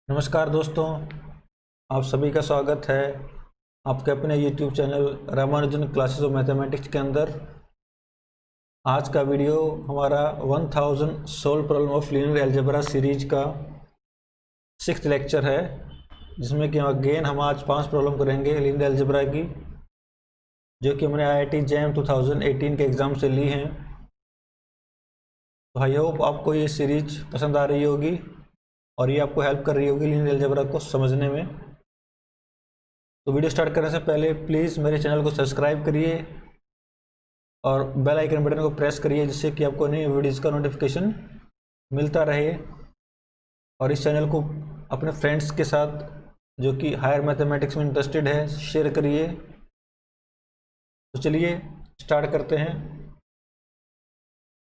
नमस्कार दोस्तों, आप सभी का स्वागत है आपके अपने YouTube channel Ramanujan classes of mathematics के अंदर। आज का वीडियो हमारा 1000 solve problem of linear algebra series का 6th लेक्चर है, जिसमें कि अगेन हम आज 5 प्रॉब्लम करेंगे लीनियर अलजेब्रा की, जो कि हमने IIT JAM 2018 के एग्ज़ाम से ली हैं। तो आई होप आपको ये सीरीज पसंद आ रही होगी और ये आपको हेल्प कर रही होगी लीनियर अलजेब्रा को समझने में। तो वीडियो स्टार्ट करने से पहले प्लीज़ मेरे चैनल को सब्सक्राइब करिए और बेल आइकन बटन को प्रेस करिए, जिससे कि आपको नई वीडियोज़ का नोटिफिकेशन मिलता रहे। और इस चैनल को अपने फ्रेंड्स के साथ जो कि हायर मैथमेटिक्स में इंटरेस्टेड है शेयर करिए। तो चलिए स्टार्ट करते हैं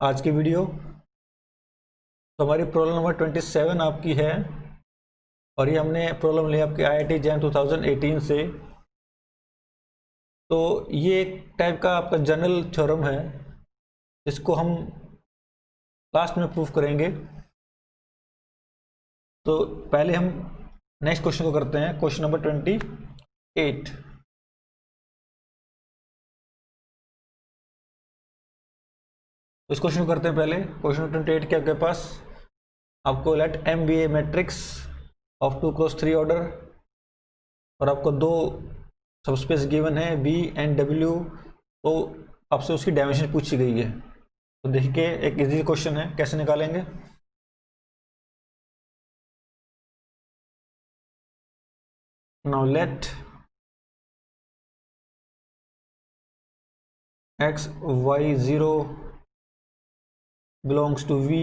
आज की वीडियो। तो हमारी प्रॉब्लम नंबर 27 आपकी है और ये हमने प्रॉब्लम लिया आपके IIT JAM 2018 से। तो ये एक टाइप का आपका जनरल थ्योरम है, जिसको हम लास्ट में प्रूफ करेंगे। तो पहले हम नेक्स्ट क्वेश्चन को करते हैं, क्वेश्चन नंबर 28। तो इस क्वेश्चन को करते हैं पहले। क्वेश्चन 28 के आपके पास आपको let M be a matrix of 2x3 order, और आपको दो सबस्पेस गिवन है V एंड W। तो आपसे उसकी डायमेंशन पूछी गई है। तो देखिए एक इजी क्वेश्चन है, कैसे निकालेंगे। Now let x y 0 belongs to V,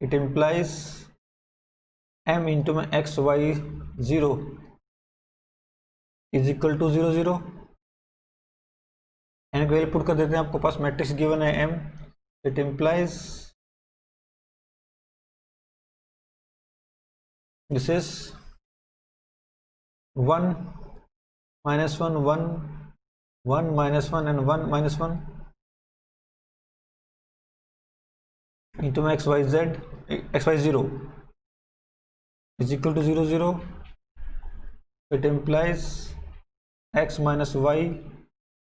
it implies M into में x y 0 is equal to 0 0। n को वैल्यू पुट कर देते हैं, आपको पास मैट्रिक्स गिवन है M, it implies this is 1 minus 1 1 1 minus 1 and 1 minus 1 into x y z x y 0 is equal to 0 0। it implies x minus y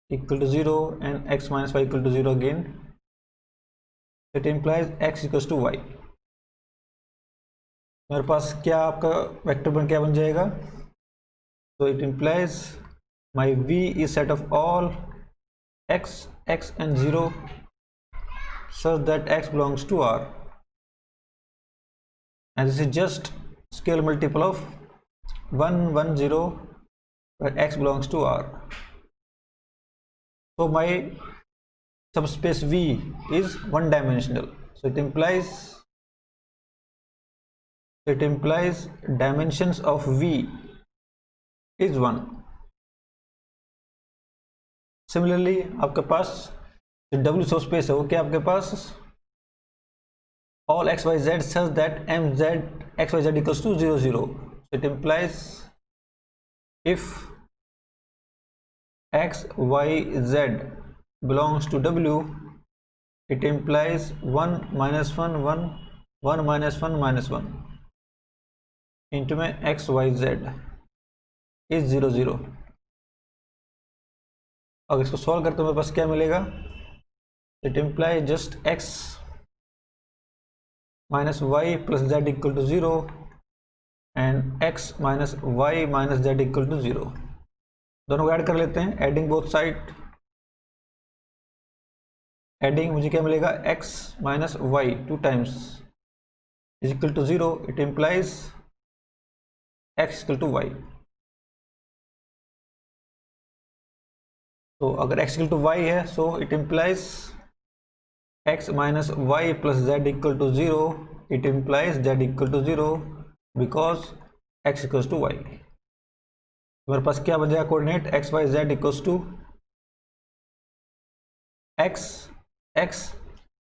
equal to 0 and x minus y equal to 0 again। it implies x equals to y। मेरे पास क्या आपका vector बन क्या बन जाएगा। so it implies my V is set of all x and 0 such that x belongs to R, and this is just scale multiple of 1 1 0 where x belongs to R। so my subspace V is one dimensional, so it implies dimensions of V is 1। Similarly आपके पास जो W subspace है वो क्या आपके पास all x y z such that m z x y z equals to 0 0। so it implies if x y z belongs to W, it implies 1 minus 1 1 1 minus 1 minus 1 into में x y z is 0 0। अब इसको solve करते मेरे पास क्या मिलेगा। It imply just x minus y plus z equal to 0 and x minus y minus z equal to 0। दोनों को ऐड कर लेते हैं, एडिंग बोथ साइड। एडिंग मुझे क्या मिलेगा, x minus y 2 times is equal to 0। It implies x equal to y. तो अगर x इक्वल टू y है, so it implies x minus y plus z equal to 0। It implies z equal to 0 because x equals to y। मेरे पास क्या बन जाएगा coordinate, x y z equals to x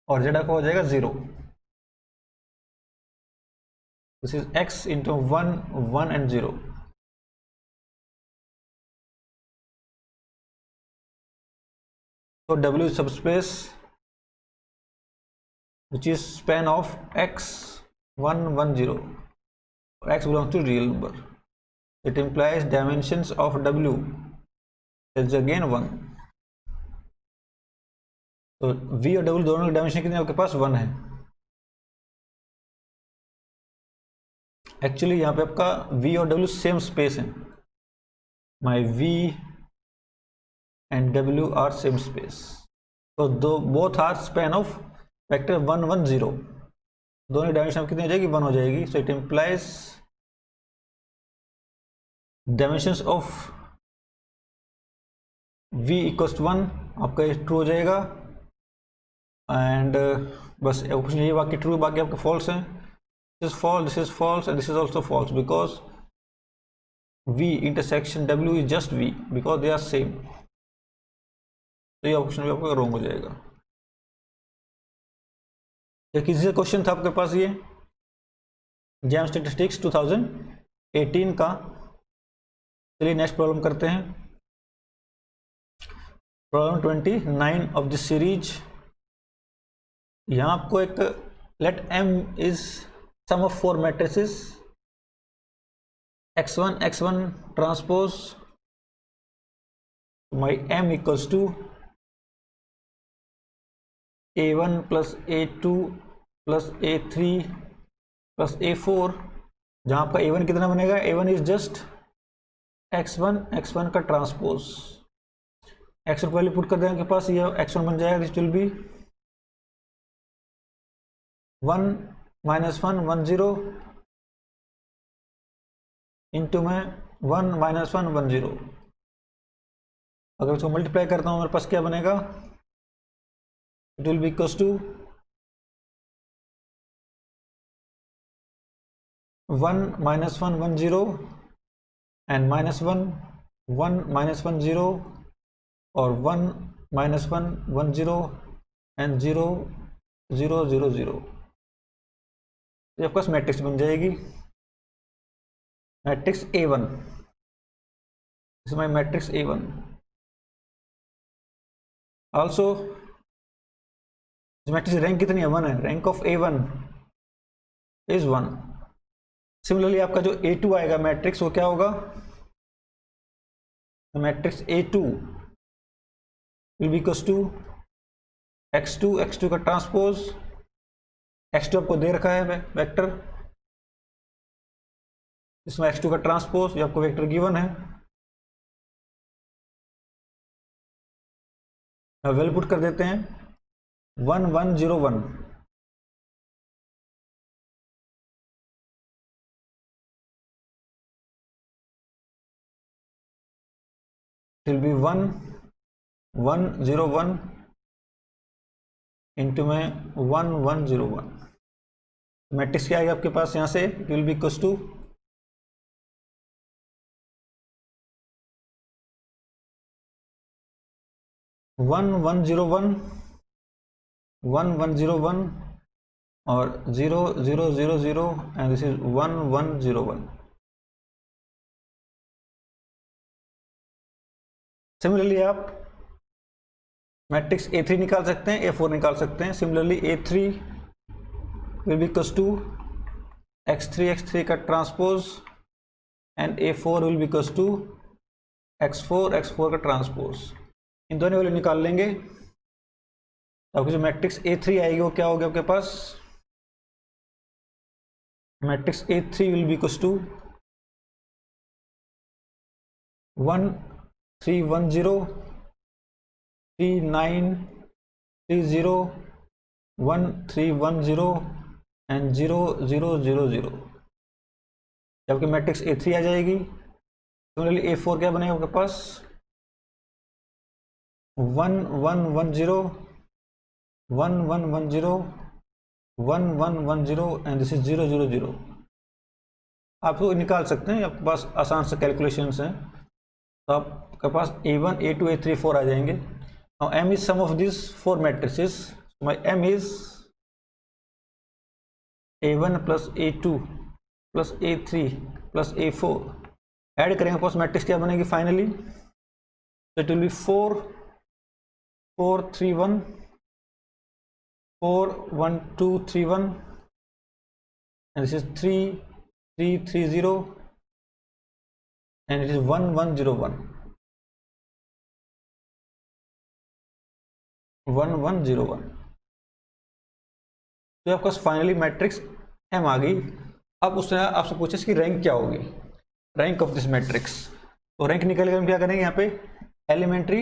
और z का हो जाएगा 0। This is x into 1 1 and 0। तो W subspace which is span of x 1 1 0 x belongs to real number. It implies dimensions of w is again 1. तो v और w दोनों की dimension कितनी आपके पास 1 है. एक्चुअली यहाँ पे आपका v और w सेम स्पेस है. My v and w are same space. तो दो both are span of vector 1 1 0. दोनों डायमेंशन कितनी हो जाएगी 1 हो जाएगी. सो it implies dimensions of v equals 1 आपका ये ट्रू हो जाएगा. एंड बस ऑप्शन ये बाकी ट्रू, बाकी आपके फॉल्स हैं. This is false, this is false and this is also false because v intersection w is just v because they are same. तो ये ऑप्शन भी आपका रॉन्ग हो जाएगा. किसी से क्वेश्चन था आपके पास ये जैम स्टैटिस्टिक्स 2018 का. चलिए नेक्स्ट प्रॉब्लम करते हैं. Problem 29 of this series. यहाँ आपको एक let m is sum of 4 matrices x1 x1 transpose. My m equals to a1 plus a2 plus a3 plus a4. जहाँ आपका a1 कितना बनेगा, a1 is just x1 x1 का ट्रांसपोज. x1 पहले put कर दें आपके पास, ये x1 बन जाएगा. This will B 1 minus 1 1 0 into में 1 माइनस 1 1 0. अगर इसको मल्टीप्लाई करता हूँ मेरे पास क्या बनेगा, it will be equals to 1 minus 1 1 0 and minus 1 1 minus 1 0 और 1 माइनस 1 1 0 एंड 0 0 0 0. ये आपका मैट्रिक्स बन जाएगी. Matrix A1. This is my matrix A1. Also matrix rank कितनी है, 1 है. Rank of A1 is 1. Similarly आपका जो A2 आएगा मैट्रिक्स, वो क्या होगा, matrix A2 will be equals to x2 x2 का ट्रांसपोज. x2 आपको दे रखा है वेक्टर, इसमें x2 का ट्रांसपोज, ये आपको वेक्टर गिवन है. वैल्यू पुट कर देते हैं 1 1 0 1. इट विल बी 1 1 0 1 इंटू में 1 1 0 1. मैट्रिक्स क्या आएगा आपके पास यहाँ से, it will be equals to 1 1 0 1 1 1 0 1 और 0 0 0 0 एंड दिस इज 1 1 0 1. सिमिलरली आप मैट्रिक्स A3 निकाल सकते हैं, A4 निकाल सकते हैं. Similarly A3 will be equals to x3 x3 का transpose and A4 will be equals to x4 x4 का ट्रांसपोज. इन दोनों वैल्यू निकाल लेंगे. आपकी जो मैट्रिक्स A3 आएगी वो क्या होगा आपके पास, matrix A3 will be equals to 1 3 1 0 3 9 3 0 1 3 1 0 and 0 0 0 0. आपकी मैट्रिक्स A3 आ जाएगी. सिमिलरली A4 क्या बनेगा आपके पास, 1 1 1 0 1 1 1 0 1 1 1 0 एंड दिस इज 0 0 0. आप तो निकाल सकते हैं, आपके पास आसान से कैलकुलेशंस हैं. तो आपके पास A1 A2 A3 4 आ जाएंगे. Now m is sum of this 4 matrices. My m is A1 plus A2 plus A3 plus A4. Add करेंगे आपके पास मैट्रिक्स क्या बनेगी finally, it will be 4 4 3 1 4 1 2 3 1 and this is 3 330 and it is 1101, 1101। तो आपका finally matrix M आ गई। अब उसने आपसे पूछा इसकी रैंक क्या होगी, रैंक ऑफ दिस मैट्रिक्स। तो रैंक निकल कर हम क्या करेंगे, यहाँ पे एलिमेंट्री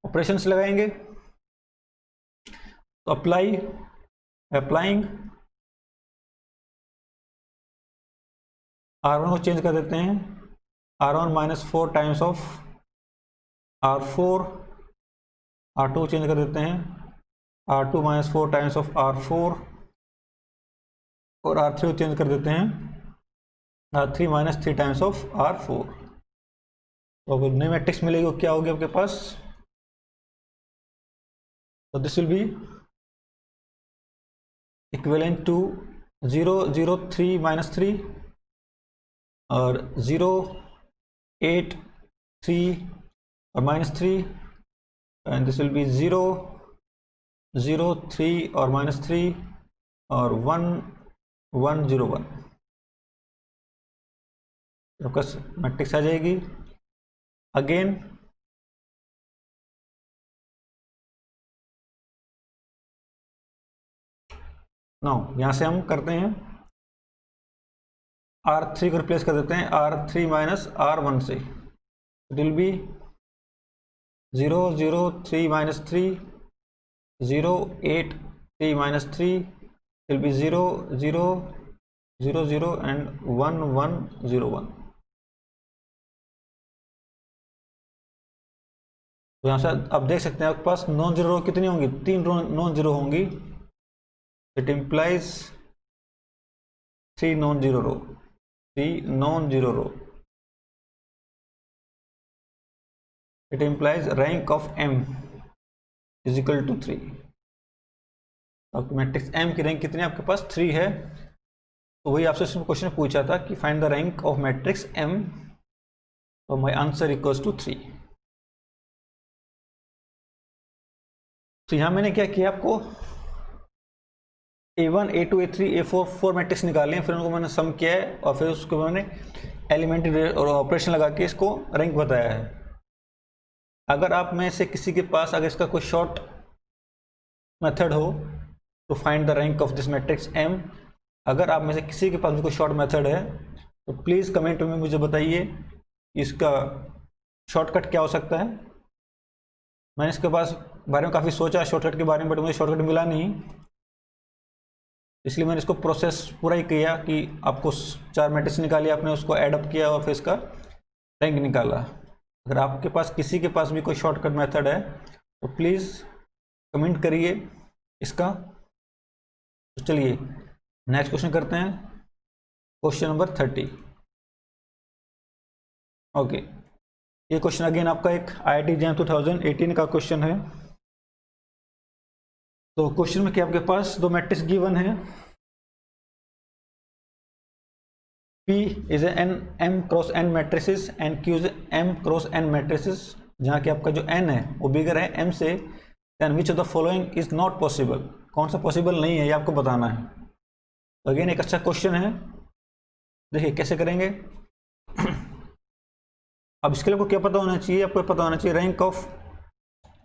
ऑपरेशंस लगाएंगे। तो अप्लाइंग R1 को चेंज कर देते हैं, R1 minus 4 times of R4, R2 change कर देते हैं, R2 minus 4 times of R4, और R3 को चेंज कर देते हैं, R3 minus 3 times of R4। तो अगर नई मैट्रिक्स मिलेगी वो क्या होगी आपके पास, तो this will be equivalent to 0 0 3 minus 3 और 0 8 3 और minus 3, and this will be 0 0 3 और माइनस 3 और 1 1 0 1। आपका मैट्रिक्स आ जाएगी। अगेन नाउ यहाँ से हम करते हैं R3 को रिप्लेस कर देते हैं R3 माइनस R1 से। It will be 0 0 3 minus 3, 0 8 3 minus 3, will be 0 0 0 0 and 1 1 0 1। तो यहाँ से आप देख सकते हैं आपके पास नॉन जीरो रो कितनी होंगी, 3 नॉन जीरो होंगी। It implies 3 non zero row, 3 non zero row. It implies rank of m is equal to 3। आपके मैट्रिक्स m की रैंक कितनी आपके पास 3 है। तो वही आपसे इसमें क्वेश्चन पूछा था कि find the rank of matrix m, तो माय आंसर इक्वल्स टू 3। तो यहाँ मैंने क्या किया, आपको A1 A2 A3 A4 4 matrix निकाले हैं, फिर उनको मैंने सम किया है और फिर उसको मैंने एलिमेंट्री और ऑपरेशन लगा के इसको रैंक बताया है। अगर आप में से किसी के पास अगर इसका कोई शॉर्ट मेथड हो तो find the rank of this matrix M। अगर आप में से किसी के पास भी कोई शॉर्ट मेथड है तो प्लीज़ कमेंट में मुझे बताइए इसका शॉर्टकट क्या हो सकता है। मैंने इसके बारे में काफ़ी सोचा शॉर्टकट के बारे में, बट मुझे शॉर्टकट मिला नहीं, इसलिए मैंने इसको प्रोसेस पूरा ही किया कि आपको 4 मैट्रिक्स निकाली, आपने उसको एडअप किया और फिर इसका रैंक निकाला। अगर आपके पास किसी के पास भी कोई शॉर्टकट मेथड है तो प्लीज़ कमेंट करिए इसका। तो चलिए नेक्स्ट क्वेश्चन करते हैं, क्वेश्चन नंबर 30। ओके, ये क्वेश्चन अगेन आपका एक IIT JAM 2018 का क्वेश्चन है। तो क्वेश्चन में क्या आपके पास 2 मैट्रिक्स गिवन है, P is an M cross N matrices and Q is M cross N matrices. जहाँ कि आपका जो N है वो बिगर है M से, then which of the following is not possible, कौन सा पॉसिबल नहीं है ये आपको बताना है। तो अगेन एक अच्छा क्वेश्चन है, देखिए कैसे करेंगे। अब इसके लिए आपको क्या पता होना चाहिए, आपको पता होना चाहिए rank of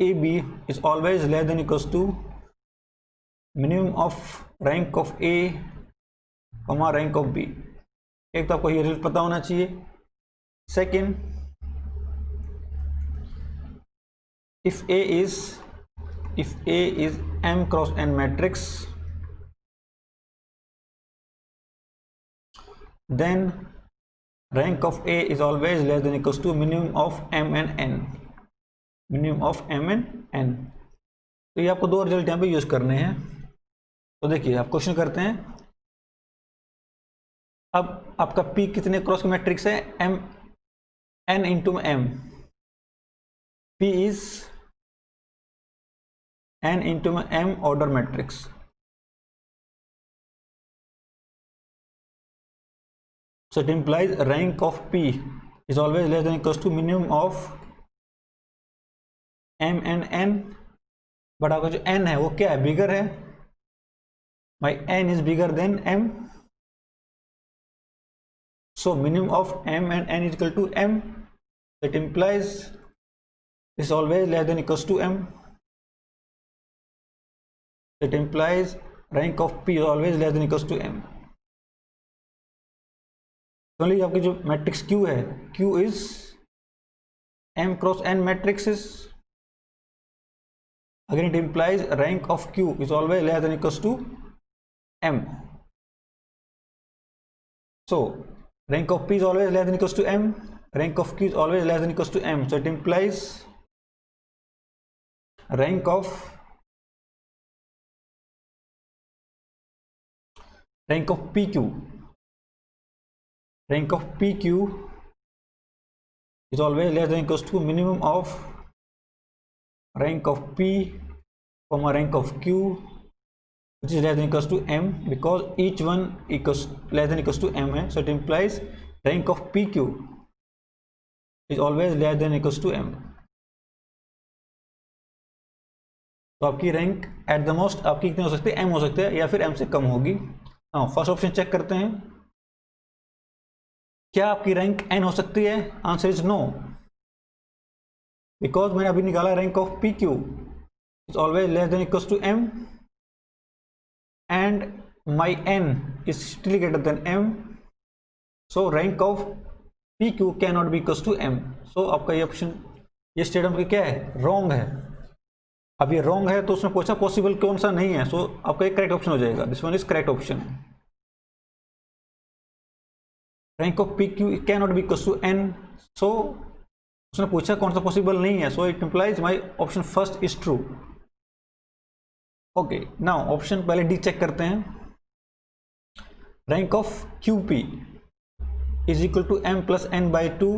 AB is always less than equals to minimum of rank of A comma rank of B। एक तो आपको ये रिजल्ट पता होना चाहिए। Second, if A is M cross N matrix, then rank of A is always less than equals to minimum of M and N, minimum of M and N। तो ये आपको 2 रिजल्ट यहाँ पे यूज करने हैं। तो देखिए आप क्वेश्चन करते हैं, अब आपका P कितने क्रॉस का मैट्रिक्स है, M N into M, P is N into M order matrix. So it implies rank of P is always less than equals to minimum of M and N, but आपका जो N है वो क्या है, बिगर है, भाई N is bigger than M। So minimum of m and n is equal to m. It implies this is always less than equals to m. It implies rank of p is always less than equals to m. Only आपकी जो matrix Q है, Q is m cross n matrices. Again it implies rank of Q is always less than equals to m. So rank of p is always less than equals to m. Rank of Q is always less than equals to m. So it implies rank of PQ. Rank of PQ is always less than equals to minimum of rank of P comma rank of Q, which is less than equals to m, because each one equals less than equals to m है. So it implies rank of PQ is always less than equals to m. तो आपकी rank at the most आपकी कितनी हो सकती है, m हो सकती है या फिर m से कम होगी. हाँ, फर्स्ट ऑप्शन चेक करते हैं, क्या आपकी रैंक n हो सकती है? आंसर इज नो, बिकॉज मैंने अभी निकाला rank of P Q is always less than equals to m and my n is still greater than m. So rank of P Q can not be equals to m. So आपका ये option, ये statement क्या है? Wrong है. अब ये wrong है तो उसमें पूछा पॉसिबल कौन सा नहीं है. सो आपका एक करेक्ट ऑप्शन हो जाएगा. This one is correct option. Rank of P Q can not be equals to n. So उसने पूछा कौन सा पॉसिबल नहीं है. So it implies my option first is true. Okay, now option पहले डी चेक करते हैं. Rank of Q P is equal to m plus n by 2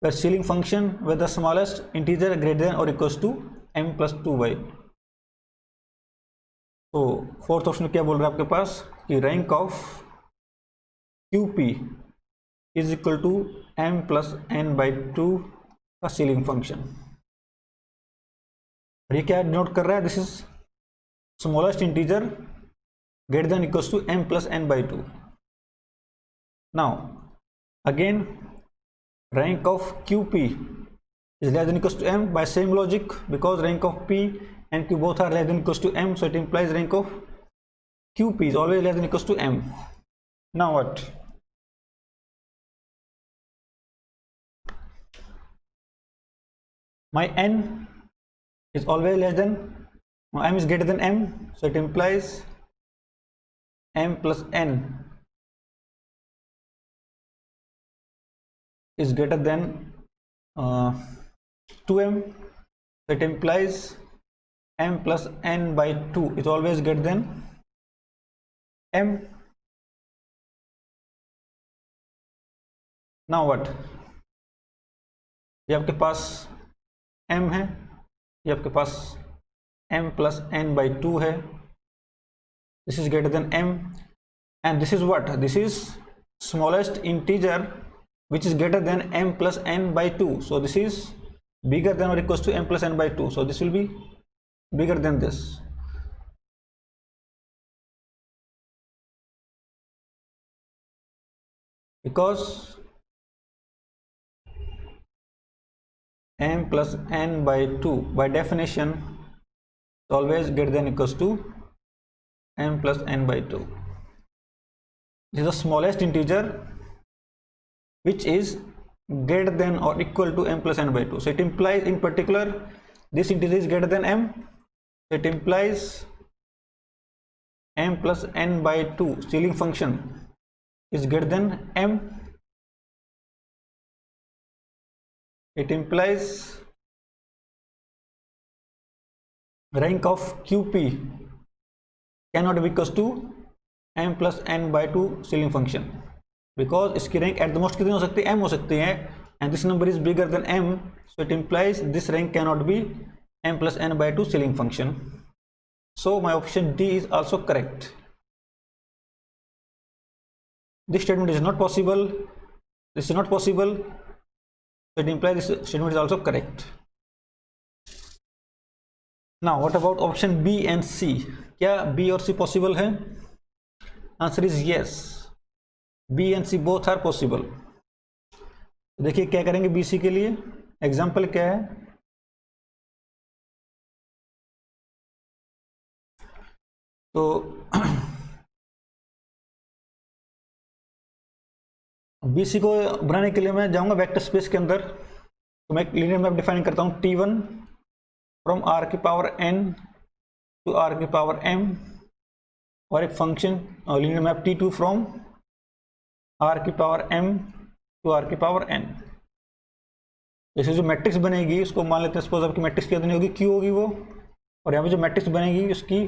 where ceiling function with the smallest integer greater than or equals to m plus 2y. तो fourth option क्या बोल रहा है आपके पास कि rank of QP is equal to m plus n by 2 का ceiling function. ये क्या नोट कर रहा है? This is smallest integer greater than equals to m plus n by 2. Now again rank of QP is less than equals to m by same logic, because rank of P and Q both are less than equals to m, so it implies rank of QP is always less than equals to m. Now what? My n is always less than, m is greater than m, so it implies m plus n is greater than 2m. It implies m plus n by 2 is always greater than m. Now what? ये आपके पास m है, ये आपके पास m plus n by 2 है. This is greater than m, and this is what? This is smallest integer which is greater than m plus n by 2. So this is bigger than or equals to m plus n by 2. So this will be bigger than this. Because m plus n by 2 by definition is always greater than or equals to m plus n by 2. This is the smallest integer which is greater than or equal to m plus n by 2. So it implies, in particular, this integer is greater than m. So it implies m plus n by 2 ceiling function is greater than m. It implies rank of QP cannot be equals to m plus n by 2 ceiling function, because इसकी rank at the most कितनी हो सकती है? m हो सकती है, and this number is bigger than m, so it implies this rank can not be m plus n by 2 ceiling function. So my option D is also correct. This statement is not possible, this is not possible, so it implies this statement is also correct. Now what about option B and C? क्या B और C possible है? Answer is yes. B and C both are possible. देखिए क्या करेंगे B C के लिए, example क्या है, तो बी सी को बनाने के लिए मैं जाऊंगा वेक्टर स्पेस के अंदर, तो मैं एक लीनियर मैप डिफाइन करता हूँ T1 फ्रॉम r की पावर n टू r की पावर m, और एक function linear map T2 from r की पावर m टू r की पावर n। जैसे जो मैट्रिक्स बनेगी उसको मान लेते हैं, सपोज आपकी मैट्रिक्स कितनी होगी, Q होगी वो, और यहाँ पे जो मैट्रिक्स बनेगी उसकी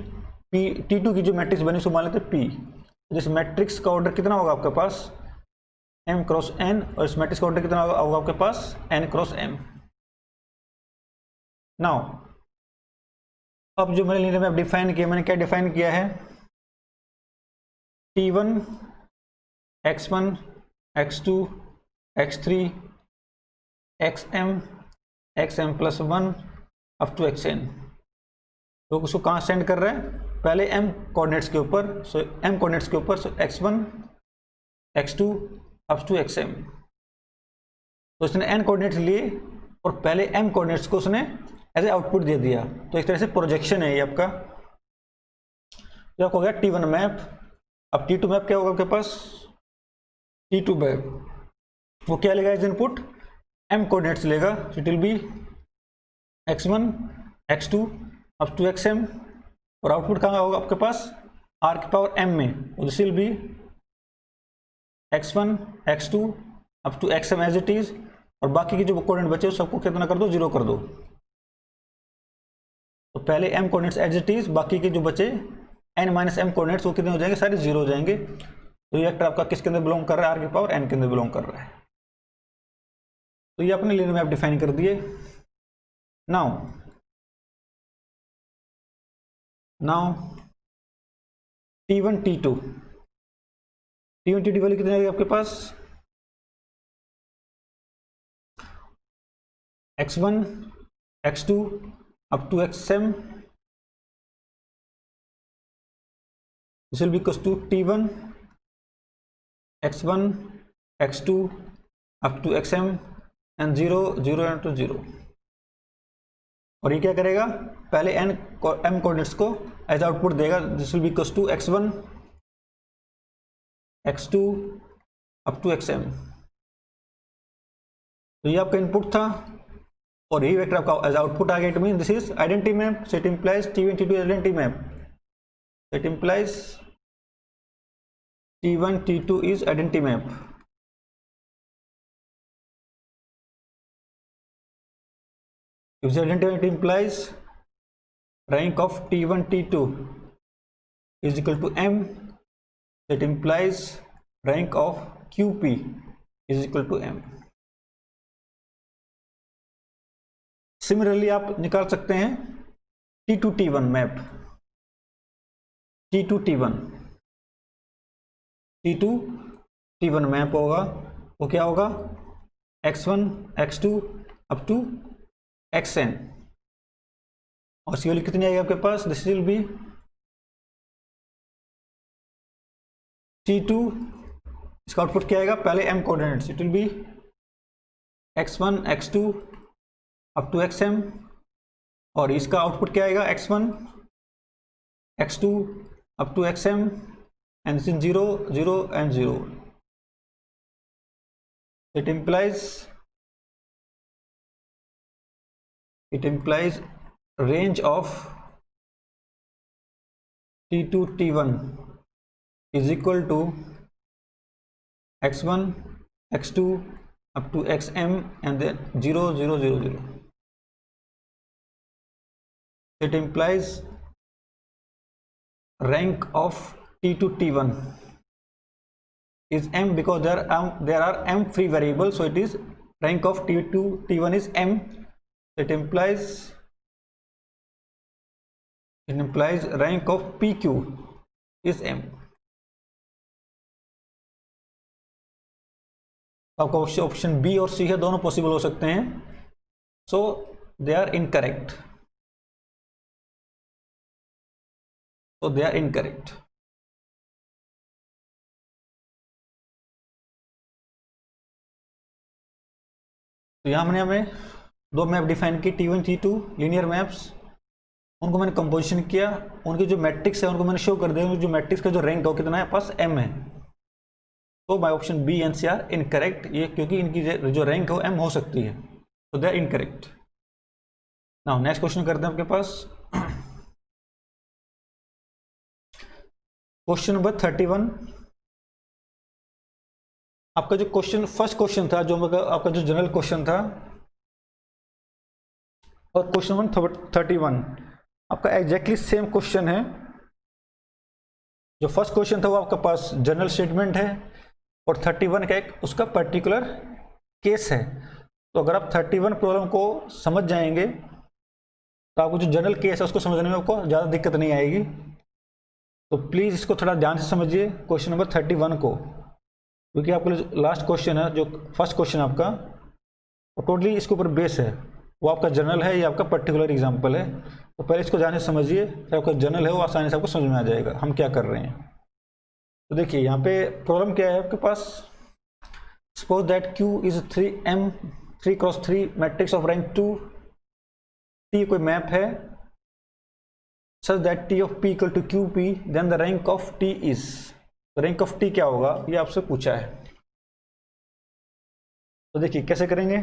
T2 की जो मैट्रिक्स बनी उसको मान लेते हैं P। जैसे मैट्रिक्स का ऑर्डर कितना होगा आपके पास, m क्रॉस n, और इस मैट्रिक्स का ऑर्डर कितना होगा आपके पास, n क्रॉस m। नाउ अब जो मैंने लीनियर मैप डिफाइन किया, मैंने क्या डिफाइन किया है, T1 x1 x2 x3 xm plus 1 up to xn। तो उसको कहाँ सेंड कर रहे हैं, पहले m कोऑर्डिनेट्स के ऊपर, सो m कोऑर्डिनेट्स के ऊपर, सो x1 x2 up to xm। तो इसने n कोऑर्डिनेट्स लिए और पहले m कोऑर्डिनेट्स को उसने एज ए आउटपुट दे दिया, तो एक तरह से प्रोजेक्शन है ये आपका। जो आपको हो गया T1 मैप। अब T2 मैप क्या होगा आपके पास, T2 मैप वो क्या लेगा एज इनपुट, m कोऑर्डिनेट्स लेगा, it will be x1 x2 up to xm, और आउटपुट कहाँ होगा आपके पास, r की पावर m में, this will be x1 x2 up to xm as it is, और बाकी के जो कोऑर्डिनेट बचे सबको कितना कर दो, 0 कर दो। तो पहले m coordinates as it is, बाकी के जो बचे n माइनस m कोऑर्डिनेट्स वो कितने हो जाएंगे, सारे 0 हो जाएंगे। तो ये वेक्टर आपका किसके अंदर बिलोंग कर रहा है, r की पावर n के अंदर बिलोंग कर रहा है। तो ये अपने लीनियर मैप डिफाइन कर दिए। नाउ T1 T2 वैल्यू कितनी आएगी आपके पास, x1 x2 up to xm, this will be equals to T1 x1 x2 up to xm and 0 0 into 0। और ये क्या करेगा, पहले m कोऑर्डिनेट्स को एज आउटपुट देगा, this will be equals to x1 x2 up to xm। तो ये आपका इनपुट था और यही वेक्टर आपका एज आउटपुट आ गया। It mean this is identity map, so it implies T1 T2 identity map, it implies T1 T2 is identity map। If the identity map implies rank of T1 T2 is equal to m, that implies rank of QP is equal to m। Similarly आप निकाल सकते हैं T2 T1 map, T2 T1 map होगा, वो क्या होगा, x1 x2 up to xn, और सी value कितनी आएगी आपके पास, दिस विल बी T2, इसका आउटपुट क्या आएगा, पहले m coordinates, it will be x1 x2 up to xm, और इसका आउटपुट क्या आएगा, x1 x2 up to xm and this is 0 0 and 0। it implies range of T2 T1 is equal to x1 x2 up to xm and then 0 0 0 0। it implies rank of T2 T1 is m because there are m free variables, so it is rank of T2 T1 is m। it implies rank of PQ is m। आपका option B और सी है, दोनों possible हो सकते हैं, सो दे are incorrect. तो यहाँ हमने हमें दो मैप डिफाइन की, T1 T2 लीनियर मैप्स, उनको मैंने कंपोजिशन किया, उनके जो मैट्रिक्स है उनको मैंने शो कर दिया, जो मैट्रिक्स का जो रैंक है वो कितना है, पास m है। तो by option B and C are incorrect, ये क्योंकि इनकी जो रैंक है वो m हो सकती है, तो they are incorrect. Now next question करते हैं आपके पास क्वेश्चन नंबर 31। आपका जो क्वेश्चन फर्स्ट क्वेश्चन था, जो आपका जो जनरल क्वेश्चन था, और क्वेश्चन नंबर 31 आपका एग्जैक्टली सेम क्वेश्चन है। जो फर्स्ट क्वेश्चन था वो आपका पास जनरल स्टेटमेंट है, और 31 का एक उसका पर्टिकुलर केस है। तो अगर आप 31 प्रॉब्लम को समझ जाएंगे तो आपको जो जनरल केस है उसको समझने में आपको ज़्यादा दिक्कत नहीं आएगी। तो प्लीज़ इसको थोड़ा ध्यान से समझिए क्वेश्चन नंबर 31 को, क्योंकि आपका जो लास्ट क्वेश्चन है, जो फर्स्ट क्वेश्चन आपका, वो टोटली इसके ऊपर बेस है। वो आपका जनरल है, ये आपका पर्टिकुलर एग्जांपल है। तो पहले इसको ध्यान से समझिए, फिर आपका जनरल है वो आसानी से आपको समझ में आ जाएगा हम क्या कर रहे हैं। तो देखिए यहाँ पे प्रॉब्लम क्या है आपके पास, suppose that Q is 3x3 matrix of rank 2, T कोई मैप है, such that T of P equal to QP, then the rank of T is, तो रैंक ऑफ T क्या होगा ये आपसे पूछा है। तो देखिए कैसे करेंगे,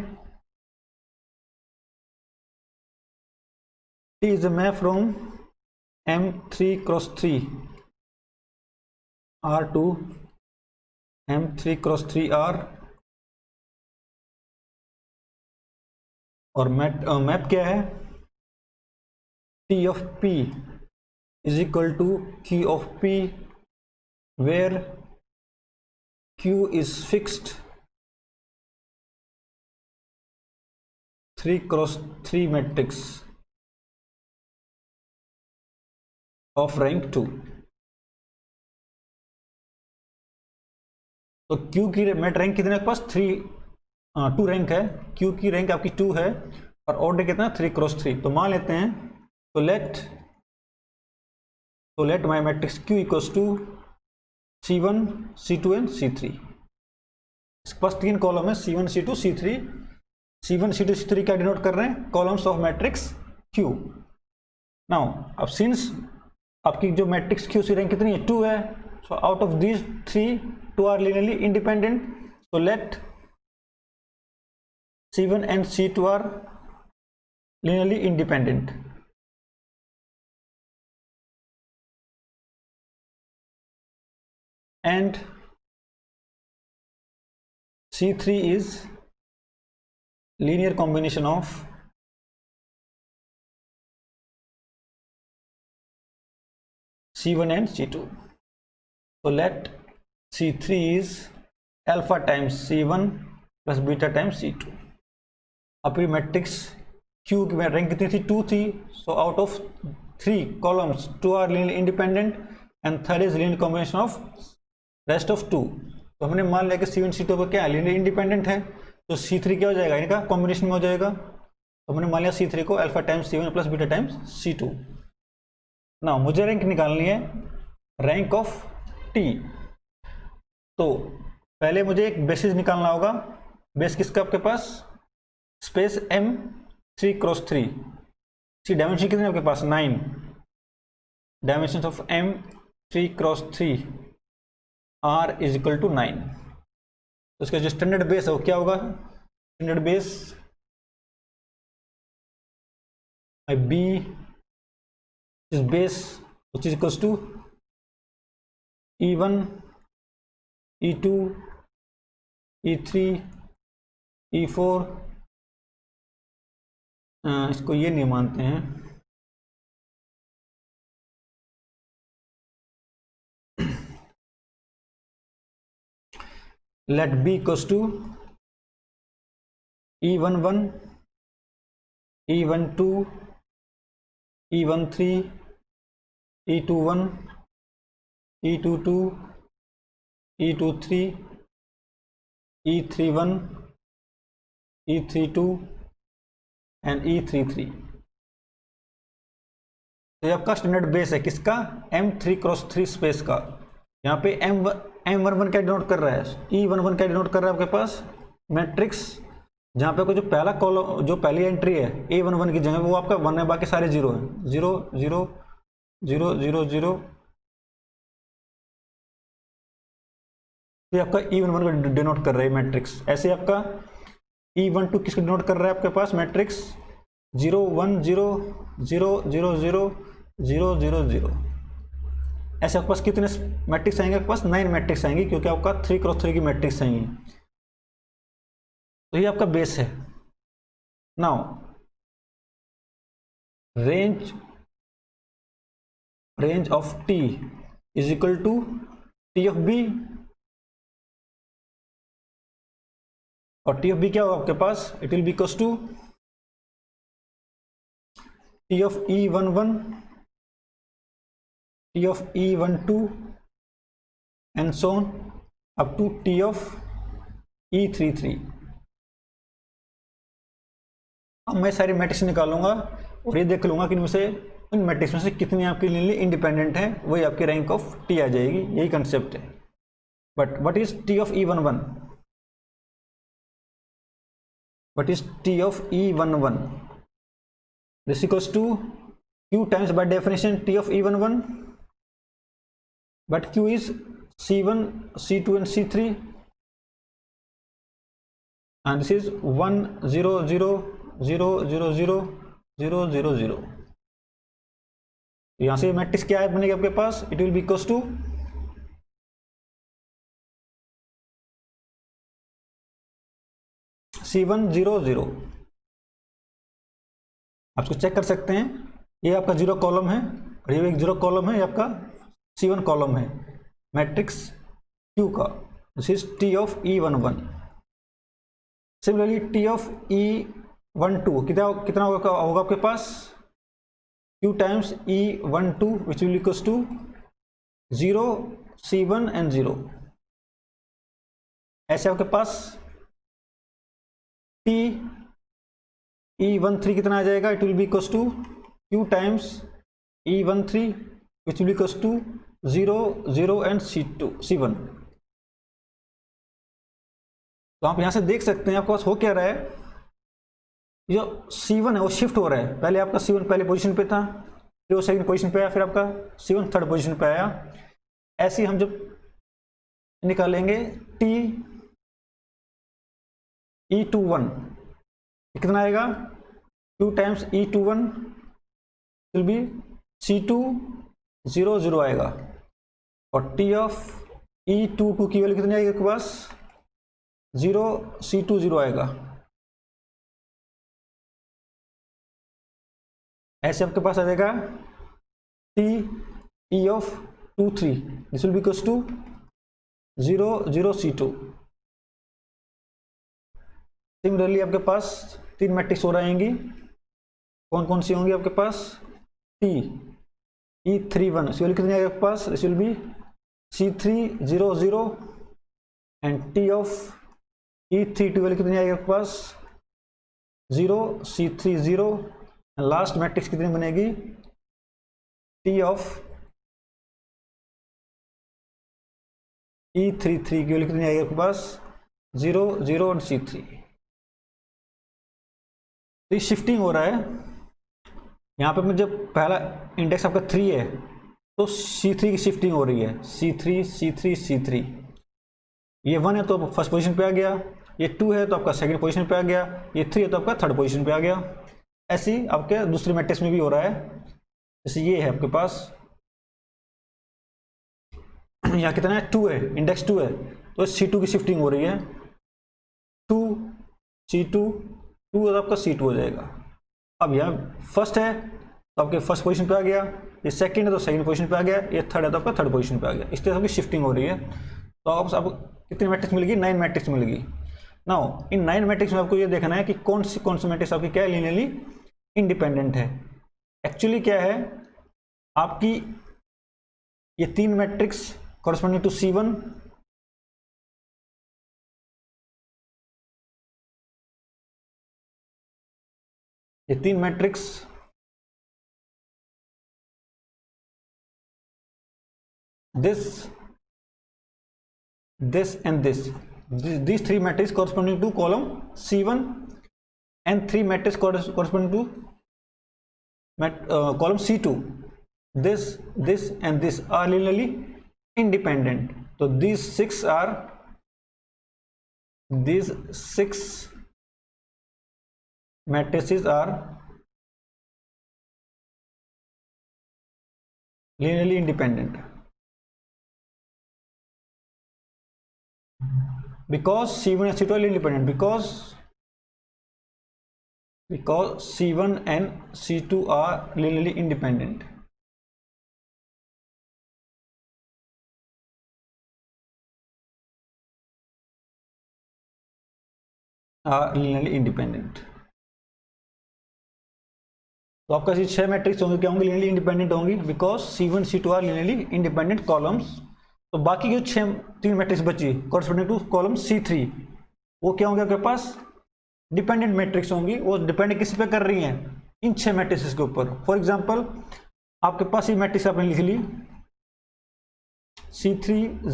T is a map from M3 cross 3 R to M3 cross 3 R, और मैप क्या है, T of P is equal to Q of P, where Q is fixed 3 cross 3 matrix of rank 2। तो Q की mat rank कितने के पास 2 rank है, Q की rank आपकी 2 है, और ऑर्डर कितना 3 क्रॉस 3। तो मान लेते हैं, तो let my matrix Q equals to C1 C2 and C3। इसके पास 3 कॉलम है, C1 C2 C3। C1 C2 C3 क्या डिनोट कर रहे हैं, columns of matrix Q। Now अब सिंस आपकी जो मैट्रिक्स Q की रैंक कितनी है 2 है, so out of these 3 2 are linearly independent, so let C1 and C2 are linearly independent, and C3 is linear combination of C1 and C2. So let C3 is alpha times C1 plus beta times C2। अब ये matrix Q की rank कितनी थी 2 थी, so out of 3 columns 2 are linearly independent and third is linear combination of rest of 2। तो हमने मान लिया कि C1 C2 पर क्या लीनियर इंडिपेंडेंट है, तो C3 क्या हो जाएगा, इनका कॉम्बिनेशन में हो जाएगा। तो हमने मान लिया C3 को alpha times C1 plus beta times C2। ना मुझे रैंक निकालनी है, रैंक ऑफ T। तो पहले मुझे एक बेसिस निकालना होगा, बेस किसका आपके पास, स्पेस M3 क्रॉस 3, इसकी डायमेंशन कितनी है आपके पास 9, dimension of M3 cross 3 R is equal to 9। तो इसका जो स्टैंडर्ड बेस है वो क्या होगा, standard base B is base which is equals to E1 E2 E3 E4, इसको ये नहीं मानते हैं, let B equals to E11 E12 E13 E21 E22 E23 E31 E32 and E33। तो ये आपका स्टैंडर्ड बेस है किसका, M3 क्रॉस 3 स्पेस का। यहाँ पे M11 क्या डिनोट कर रहा है, E11 क्या डिनोट कर रहा है आपके पास मैट्रिक्स जहाँ पे कोई जो पहला कॉलम, जो पहली एंट्री है A11 की जगह वो आपका 1 है, बाकी सारे 0 है। 0 0 0 0 0, ये आपका E11 को डिनोट कर रहा है मैट्रिक्स। ऐसे आपका E12 किसको डिनोट कर रहा है आपके पास मैट्रिक्स? 0 1 0 0 0 0 0 0 0। ऐसे आपके पास कितने मैट्रिक्स आएंगे? आपके पास 9 मैट्रिक्स आएंगे, क्योंकि आपका 3x3 की मैट्रिक्स आएंगी। तो ये आपका बेस है। Now range of T is equal to T of B, और T ऑफ B क्या होगा आपके पास? It will be equals to T of E11, T of E12 and so on up to T of E33। अब मैं सारी matrix निकालूंगा और ये देख लूंगा कि इनमें से, इन मैट्रिक्स में से कितनी आपके लिए इंडिपेंडेंट है, वही आपकी रैंक ऑफ T आ जाएगी। यही कंसेप्ट है। But what is T of E11? What is T of E11? This equals to Q times by definition T of E11, but Q is C1, C2 and C3, and this is 1 0 0 0 0 0 0 0 0। यहां से matrix क्या है बनेगी आपके पास? It will be equals to C1 0 0। आप इसको check कर सकते हैं, ये आपका 0 कॉलम है और ये एक 0 कॉलम है, ये आपका C1 कॉलम है मैट्रिक्स Q का। This is T of E11। Similarly T of E12 कितना होगा आपके पास? Q times E12 which will equals to 0 C1 and 0। ऐसे आपके पास T E13 कितना आ जाएगा? It will be equals to Q times E13 which will equals to 0 0 and C1। तो आप यहां से देख सकते हैं आपके पास हो क्या रहा है, जो C1 है वो शिफ्ट हो रहा है। पहले आपका C1 पहले पोजीशन पे था, फिर वो सेकंड पोजीशन पे आया, फिर आपका C1 थर्ड पोजीशन पे आया। ऐसे ही हम जब निकालेंगे T E21 कितना आएगा? Q times E21 will be C2 0 0 आएगा, और T ऑफ E22 की वैल्यू कितनी आएगी आपके पास? 0 C2 0 आएगा। ऐसे आपके पास आ जाएगा T E of 23 this will be equals to 0 0 C2। Similarly आपके पास 3 मैट्रिक्स और आएंगी। कौन कौन सी होंगी आपके पास? T E31 इस वैल्यू कितनी आएगी आपके पास? This will be C3 0 0, and T of E32 value कितनी आएगी आपके पास? 0 C3 0, एंड लास्ट मैट्रिक्स कितनी बनेगी? T ऑफ E33 की वैल्यू कितनी आएगी आपके पास? 0 0 और C3। तो शिफ्टिंग हो रहा है। यहाँ पे मुझे पहला इंडेक्स आपका 3 है, तो C3 की शिफ्टिंग हो रही है। C3 C3 C3। ये 1 है तो फर्स्ट पोजीशन पे आ गया, ये 2 है तो आपका सेकंड पोजीशन पे आ गया, ये 3 है तो आपका थर्ड पोजीशन पे आ गया। ऐसे ही आपके दूसरे मैट्रिक्स में भी हो रहा है। जैसे ये है आपके पास, यहाँ कितना है? 2 है, इंडेक्स 2 है, तो C2 की शिफ्टिंग हो रही है। 2 C2 2 तो आपका C2 हो जाएगा। अब यहाँ फर्स्ट है तो आपके फर्स्ट पोजीशन पे आ गया, ये सेकंड है तो सेकंड पोजीशन पे आ गया, ये थर्ड है तो आपका थर्ड पोजीशन पे आ गया। इस तरह आपकी शिफ्टिंग हो रही है। तो आपको कितनी मैट्रिक्स मिलेगी? 9 मैट्रिक्स मिलेगी। नाउ इन 9 मैट्रिक्स में आपको ये देखना है कि कौन सी मैट्रिक्स आपकी क्या है, लीनियरली इंडिपेंडेंट है। एक्चुअली क्या है आपकी, ये 3 मैट्रिक्स कॉरस्पॉन्डिंग टू C1, ये 3 matrix this and this, these three matrices corresponding to column C1 and three matrices corresponding to column C2. This and this are linearly independent. So these six matrices are linearly independent because C1 and C2 are independent, because C1 and C2 are linearly independent. Are linearly independent. तो आपका ये 6 matrix होंगे, क्या होंगे? Linearly independent होंगी because C1 C2 are linearly independent columns. तो बाकी जो 3 मैट्रिक्स बची कॉरस्पॉन्डिंग टू कॉलम C3 वो क्या होंगे आपके पास? डिपेंडेंट मैट्रिक्स होंगी। वो डिपेंड किस पे कर रही हैं? इन 6 मैट्रिक्स के ऊपर। फॉर एग्जांपल आपके पास ये मैट्रिक्स आपने लिख ली C3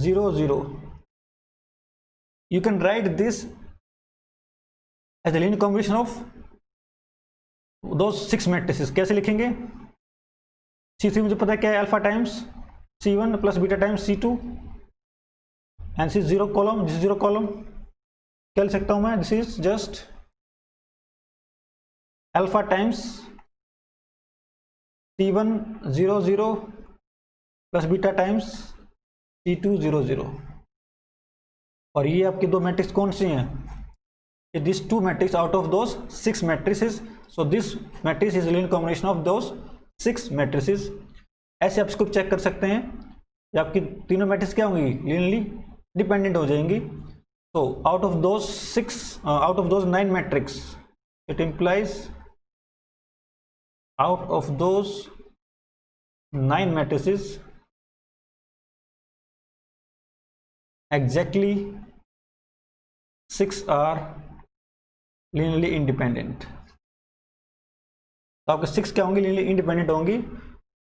0 0, you can write this as a linear combination of दो 6 मैट्रिसेस। कैसे लिखेंगे? C3 मुझे पता है क्या है, alpha times C1 plus beta times C2 and this 0 column, this 0 column. क्या लिख सकता हूं मैं? This is just alpha times C1 0 0 plus beta times C2 0 0। और ये आपकी दो मैट्रिक्स कौन सी हैं? These 2 matrices out of those 6 matrices. So this matrix is a linear combination of those 6 matrices. ऐसे आप इसको चेक कर सकते हैं कि आपकी तीनों मैट्रिक्स क्या होंगी? लिनियरली डिपेंडेंट हो जाएंगी। So out of those 9 matrices, it implies out of those 9 matrices exactly 6 are linearly independent. तो आपके 6 क्या होंगे? लिनियरली इंडिपेंडेंट होंगी।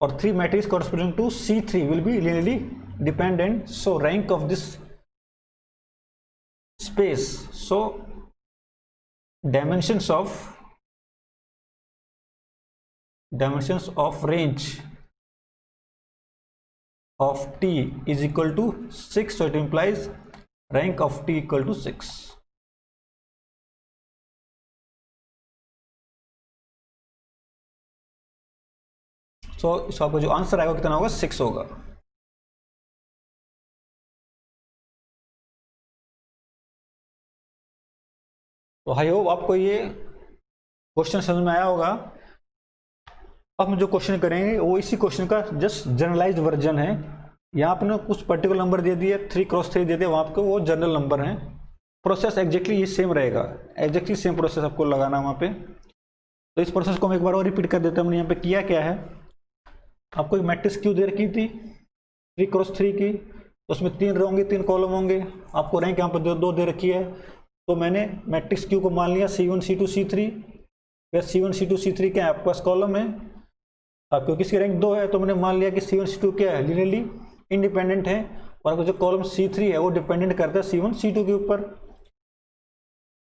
और 3 मैट्रिक्स corresponding to C3 will be linearly dependent. So rank of this space, so dimensions of range of T is equal to 6. So it implies rank of T equal to 6. सो इसका आपका जो answer आएगा कितना होगा? 6 होगा। तो आई होप आपको ये क्वेश्चन समझ में आया होगा। अब हम जो क्वेश्चन करेंगे वो इसी क्वेश्चन का जस्ट जनरलाइज्ड वर्जन है। यहाँ आपने कुछ पर्टिकुलर नंबर दे दिए, 3x3 दे दिए, वहाँ आपको वो जनरल नंबर हैं। प्रोसेस एग्जैक्टली ये सेम रहेगा, एग्जैक्टली सेम प्रोसेस आपको लगाना वहाँ पे। तो इस प्रोसेस को हम एक बार और रिपीट कर देते हैं। हमने यहाँ पे किया क्या है, आपको एक मैट्रिक्स क्यू दे रखी थी 3x3 की, तो उसमें 3 रो होंगे, 3 कॉलम होंगे। आपको रैंक यहाँ पर 2 दे रखी है। तो मैंने मैट्रिक्स क्यू को मान लिया C1 C2 C3। फिर C1 C2 C3 क्या है? आपके पास कॉलम है। अब क्योंकि इसकी रैंक 2 है तो मैंने मान लिया कि C1 C2 क्या है? लिनियरली इंडिपेंडेंट है। और आपको जो कॉलम C3 है वो डिपेंडेंट करता है C1 C2 के ऊपर।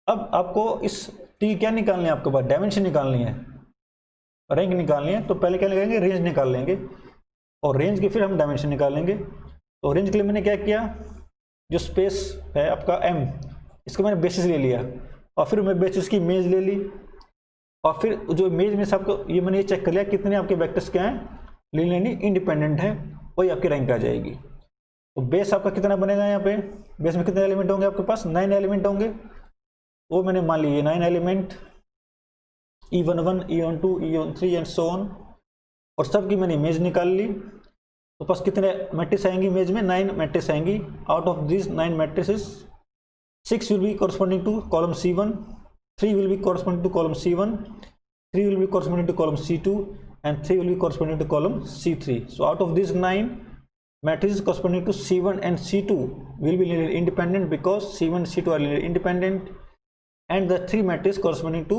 अब आपको इस T क्या निकालनी है? आपके पास डायमेंशन निकालनी है, रैंक निकालनी है। तो पहले क्या निकालेंगे? रेंज निकाल लेंगे, और रेंज के फिर हम डायमेंशन निकालेंगे। तो रेंज के लिए मैंने क्या किया, जो स्पेस है आपका M, इसको मैंने बेसिस ले लिया, और फिर मैं बेसिस की इमेज ले ली, और फिर जो इमेज में सबको ये मैंने ये चेक कर लिया कितने आपके वेक्टर्स क्या हैं? लिनियरली इंडिपेंडेंट है, वही आपकी रैंक आ जाएगी। तो बेस आपका कितना बनेगा? यहाँ पे बेस में कितने एलिमेंट होंगे? आपके पास 9 एलिमेंट होंगे। वो मैंने मान लिए 9 element, E11 E12 E13 and so on, और सबकी मैंने इमेज निकाल ली। तो पास कितने मैट्रिक्स आएंगी इमेज में? 9 मैट्रिक्स आएंगी। Out of this 9 matrices 6 will be corresponding to column C1, 3 will be corresponding to column C1, 3 will be corresponding to column C2, and 3 will be corresponding to column C3. So out of these 9 matrices corresponding to C1 and C2 will be linearly independent because C1 and C2 are linearly independent, and the 3 matrices corresponding to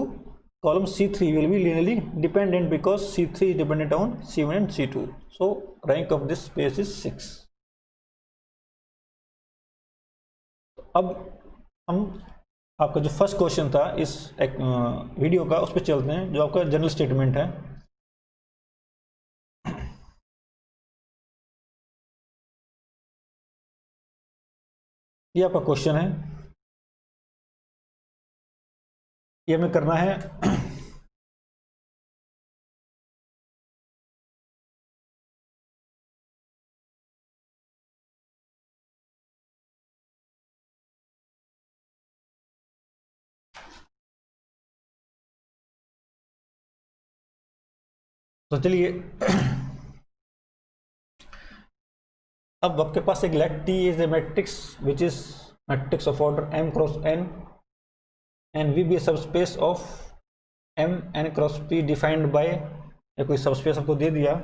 column C3 will be linearly dependent because C3 is dependent on C1 and C2. So rank of this space is 6. अब हम आपका जो first question था इस video का, उस पर चलते हैं, जो आपका जनरल स्टेटमेंट है। ये आपका क्वेश्चन है, ये हमें करना है। तो चलिए, अब आपके पास एक let T is a matrix which is matrix of order m cross n and V be a subspace of m n cross p defined by, या कोई सबस्पेस आपको दे दिया,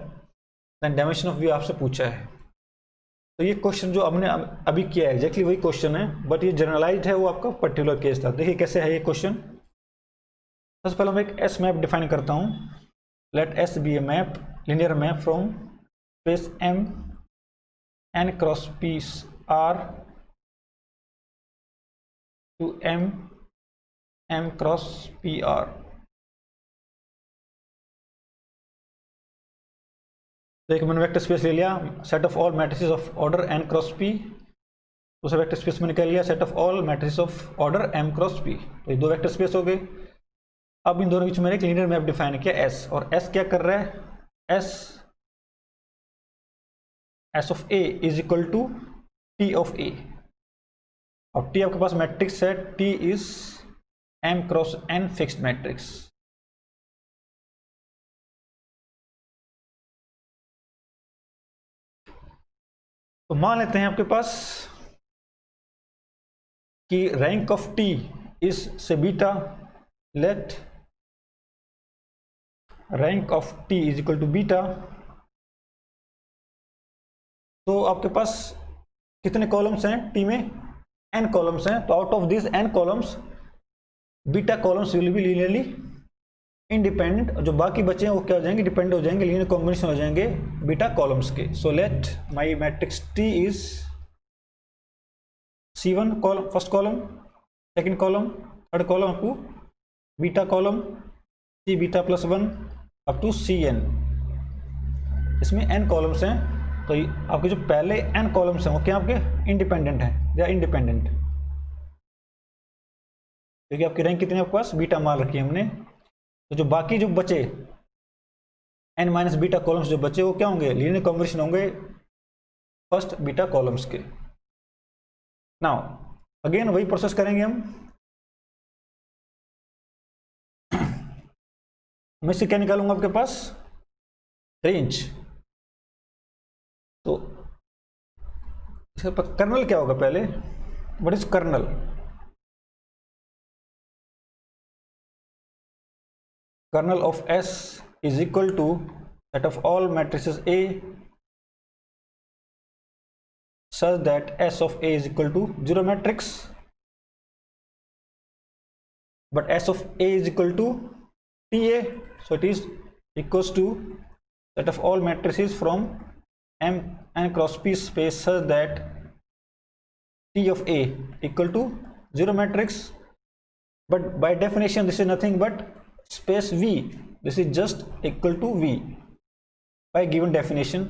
देन डायमेंशन ऑफ वी आपसे पूछा है। तो ये क्वेश्चन जो हमने अभी किया है एग्जैक्टली वही क्वेश्चन है, बट ये जनरलाइज्ड है, वो आपका पर्टिकुलर केस था। देखिए कैसे है ये क्वेश्चन। सबसे पहले मैं एक एस मैप डिफाइन करता हूँ। Let S be a map, linear map from space m n cross p r to m cross p r। तो एक मैंने वेक्टर स्पेस ले लिया, set of all matrices of order n cross p। दूसरा vector space मैंने क्या लिया, set of all matrices of order m cross p। तो ये दो वेक्टर स्पेस हो गए। अब इन दोनों के बीच मैंने एक लीनियर मैप डिफाइन किया s, और s क्या कर रहा है, s of a is equal to t of a। अब t आपके पास मैट्रिक्स है, t is m cross n fixed matrix. तो मान लेते हैं आपके पास कि रैंक ऑफ टी इज से beta, let rank of T is equal to beta. तो आपके पास कितने कॉलम्स हैं टी में, n कॉलम्स हैं। तो out of this n columns, beta columns will be linearly independent, जो बाकी बचे हैं वो क्या हो जाएंगे, डिपेंड हो जाएंगे, लीनियर कॉम्बिनेशन हो जाएंगे बीटा कॉलम्स के। So let my matrix T is C1 column, first column, second column, third column up to beta column C beta plus 1 up to Cn। इसमें n कॉलम्स हैं, तो आपके जो पहले n कॉलम्स हैं वो क्या आपके इंडिपेंडेंट हैं, या इंडिपेंडेंट, क्योंकि आपकी रैंक कितनी है आपके पास, बीटा मान रखी है हमने। तो जो बाकी जो बचे n माइनस बीटा कॉलम्स जो बचे वो क्या होंगे, लीनियर कॉम्बिनेशन होंगे फर्स्ट बीटा कॉलम्स के। नाउ अगेन वही प्रोसेस करेंगे हम। मैं इससे क्या निकालूंगा आपके पास, रेंज। तो इसका कर्नल क्या होगा पहले, what is kernel. Kernel of S is equal to set of all matrices A such that S of A is equal to 0 matrix, but S of A is equal to TA, so it is equals to set of all matrices from M n cross P space such that T of A equal to 0 matrix, but by definition this is nothing but space V, this is just equal to V by given definition।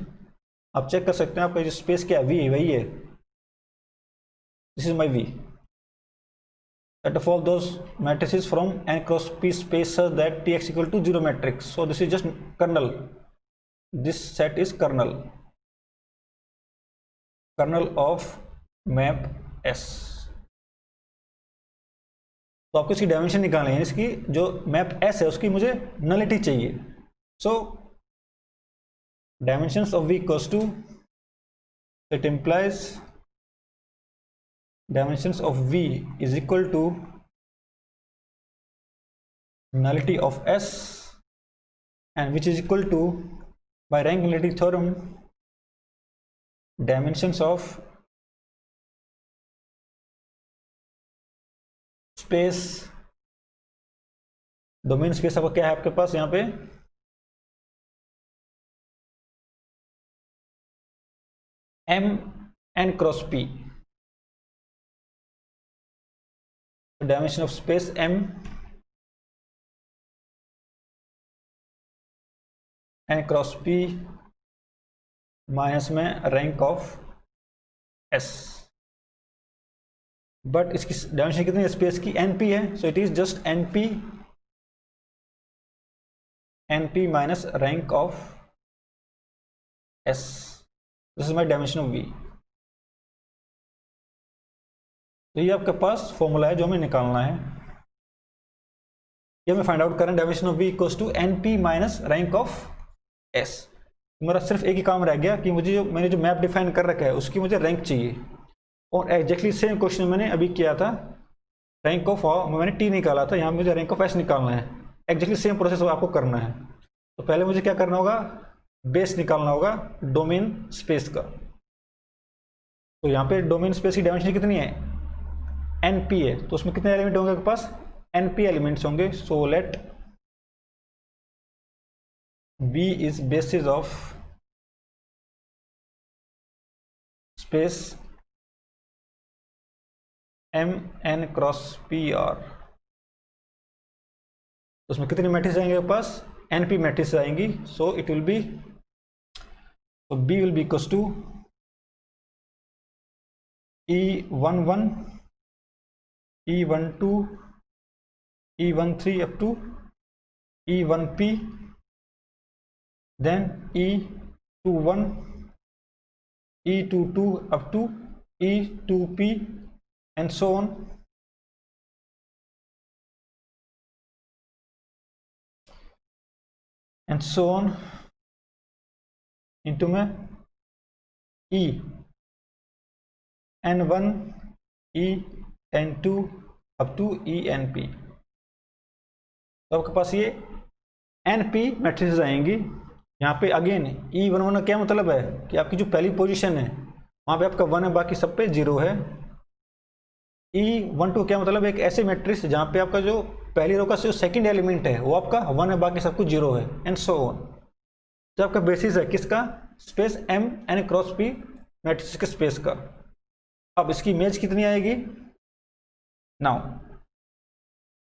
आप check कर सकते हैं आपका जो space क्या है, V वही है, this is my V। set of all those matrices from n cross P space such that Tx equal to 0 matrix, so this is just kernel, this set is kernel of map S। तो आपको इसकी dimension निकालनी है, इसकी जो map S है उसकी मुझे नलिटी चाहिए। So dimensions of V equals to, it implies dimensions of V is equal to nullity of S, and which is equal to, by rank nullity theorem, dimensions of space, domain space आपका क्या है आपके पास यहाँ पे, M n cross P। Dimension of space M N cross P minus में rank of S, but इसकी dimension कितनी है स्पेस की? NP है, so it is just NP minus rank of S, this is my dimension of V। तो ये आपके पास formula है जो हमें निकालना है, ये हमें फाइंड आउट करें। Dimension of V equals to NP minus rank of S। मेरा सिर्फ एक ही काम रह गया कि मुझे मैंने जो मैप डिफाइन कर रखा है उसकी मुझे रैंक चाहिए, और एग्जैक्टली सेम क्वेश्चन मैंने अभी किया था, रैंक ऑफ मैंने T निकाला था, यहाँ मुझे रैंक ऑफ S निकालना है। एग्जैक्टली सेम प्रोसेस आपको करना है। तो पहले मुझे क्या करना होगा? बेस निकालना होगा डोमेन स्पेस का। तो यहाँ पे डोमेन स्पेस की डायमेंशन कितनी है? NP है, तो उसमें कितने एलिमेंट होंगे आपके पास? NP एलिमेंट्स होंगे। So let B is basis of space M N cross P R। उसमें कितनी मैट्रिक्स आएंगे आपके पास? NP मैट्रिक्स आएंगी। So it will B, so B will be equals to E11 E12 E13 up to E1P, then E21 E22 up to E2P and so on, and so on into में E N1 E N2 up to ENP। तो आपके पास ये NP matrix आएंगी। यहाँ पे again E11 का क्या मतलब है कि आपकी जो पहली पोजीशन है वहाँ पे आपका 1 है, बाकी सब पे 0 है। E12 क्या मतलब? एक ऐसे मैट्रिक्स जहाँ पे आपका जो पहली रो का जो सेकंड एलिमेंट है वो आपका 1 है, बाकी सब कुछ 0 है, एंड सो ऑन। तो आपका बेसिस है किसका? Space M N cross P matrix के स्पेस का। अब इसकी इमेज कितनी आएगी? Now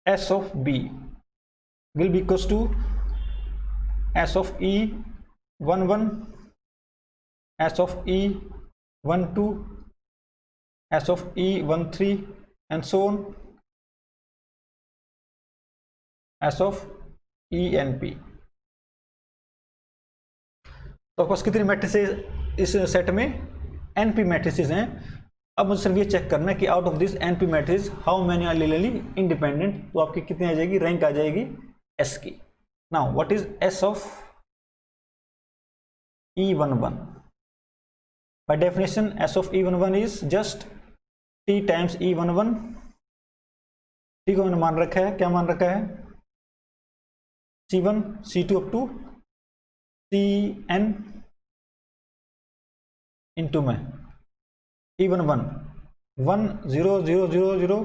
S of B will be equals to S of E11 S of E12 S of E13 and so on S of ENP। तो आपके पास कितनी matrices इस सेट में? NP मैट्रिसेस हैं। अब मुझे सिर्फ ये चेक करना है कि out of this NP matrix how many are linearly independent. तो आपकी कितनी आ जाएगी? रैंक आ जाएगी S की। Now what is S of E11? By definition S of E11 is just T times E11। T को मैंने मान रखा है, क्या मान रखा है? C1 C2 up to CN into में E11 1 0 0 0 0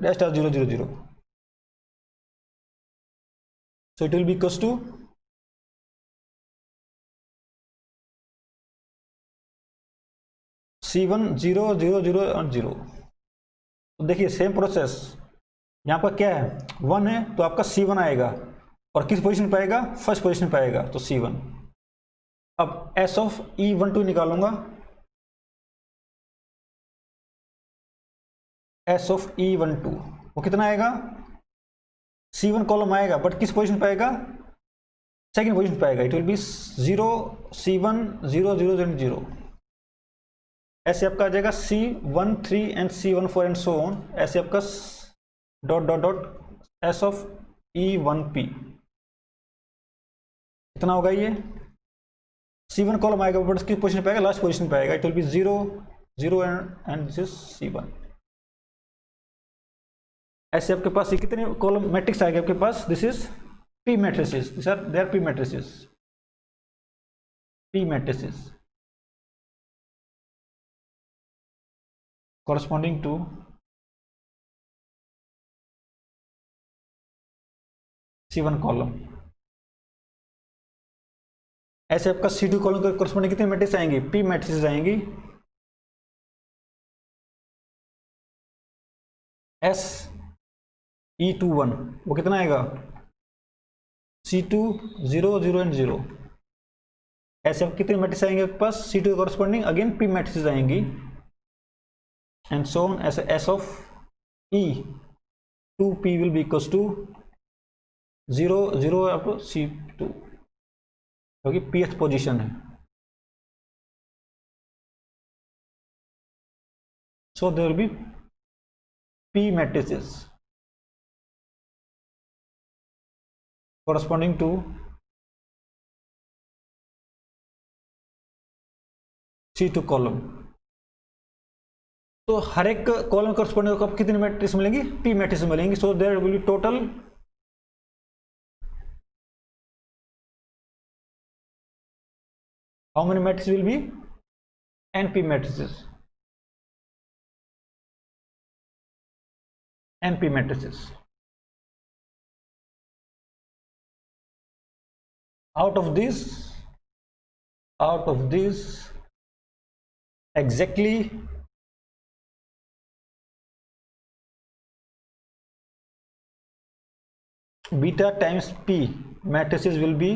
dash 0 0 0। So it will be equals to C1 0 0 0 और 0। तो देखिए सेम प्रोसेस, यहाँ पर क्या है? 1 है तो आपका C1 आएगा, और किस पोजीशन पे आएगा? फर्स्ट पोजीशन पे आएगा, तो C1। अब S ऑफ E12 निकालूंगा, S ऑफ E12 वो कितना आएगा? C1 कॉलम आएगा, बट किस पोजीशन पे आएगा? सेकेंड पोजीशन पे आएगा। It will be 0 C1 0 0 0 0। ऐसे आपका आ जाएगा C1 3 and C1 4 and so on. ऐसे आपका dot dot dot S of E1P कितना होगा? ये C1 कॉलम आएगा, बट किस पोजीशन पे आएगा? लास्ट पोजीशन पे आएगा। It will be 0 0 and this is C1। ऐसे आपके पास ये कितने कॉलम मैट्रिक्स आएगा आपके पास? This is P matrices, this are their P matrices, P matrices corresponding to C1 column. ऐसे आपका C2 कॉलम के corresponding कितने मैट्रिक्स आएंगी? P मैट्रिसेस आएंगी। SE21 वो कितना आएगा, C2 0 0 एंड 0। ऐसे अब कितने मैट्रिक्स आएंगे आपके पास, C2 के कॉरस्पॉन्डिंग अगेन P मैट्रिक्स आएंगी एंड सो ऑन। ऐसे S of E2P will be equals to 0 0 up C2 क्योंकि pth पोजीशन है। So there will be P matrices corresponding to C2 column. तो हर एक कॉलम corresponding को कितनी matrix मिलेंगी, P matrix मिलेंगी। So there will be total how many matrices will be, NP matrices, NP matrices। Out of this exactly beta times P matrices will be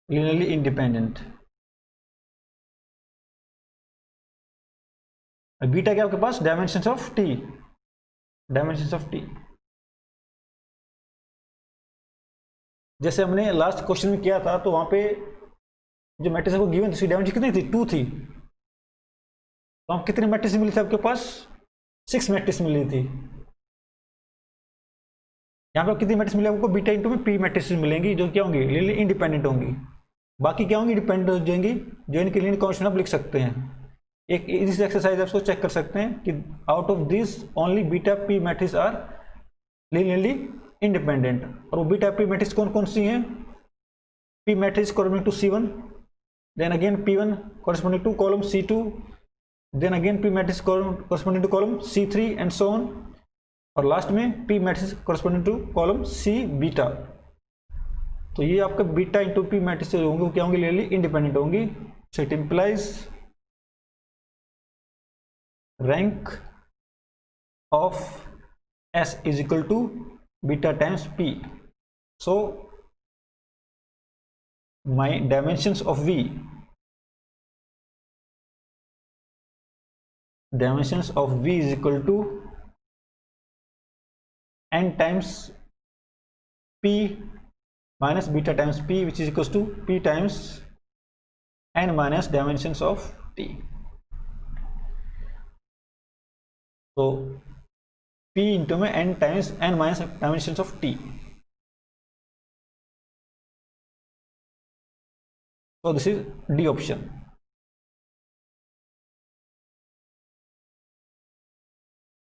linearly independent। Beta क्या आपके पास, dimensions of T, dimensions of T. जैसे हमने last question में किया था तो वहां पे जो मैट्रिक्स को गिवन थी डायमेंशन कितनी थी, 2 थी। तो हम कितने मैट्रिक्स मिली थी आपके पास, 6 मैट्रिक्स मिली थी। यहाँ पे कितनी मैट्रिक्स मिले आपको, बीटा इंटू में पी मैट्रिक्स मिलेंगी जो क्या होंगी, लीनियरली इंडिपेंडेंट होंगी। बाकी क्या होंगी, डिपेंडेंट हो जाएंगी, जो इनके लीनियर कॉन्स्टेंट आप लिख सकते हैं। एक इस एक्सरसाइज आप इसको चेक कर सकते हैं कि out of this only beta P matrix are linearly independent. और वो बीटा पी मैट्रिक्स कौन कौन सी हैं, P matrix corresponding to C1, then again P1 corresponding to column C2, then again P matrix corresponding to column C3 and so on, और last में P matrix corresponding to column C beta. तो ये आपका beta into P matrix होंगे वो क्या होंगे, linearly independent होंगी। सो it implies rank of S is equal to beta times P. So my dimensions of V is equal to n times P minus beta times P, which is equals to P times n minus dimensions of T. तो P into में n times n minus dimensions of T। तो this is D option.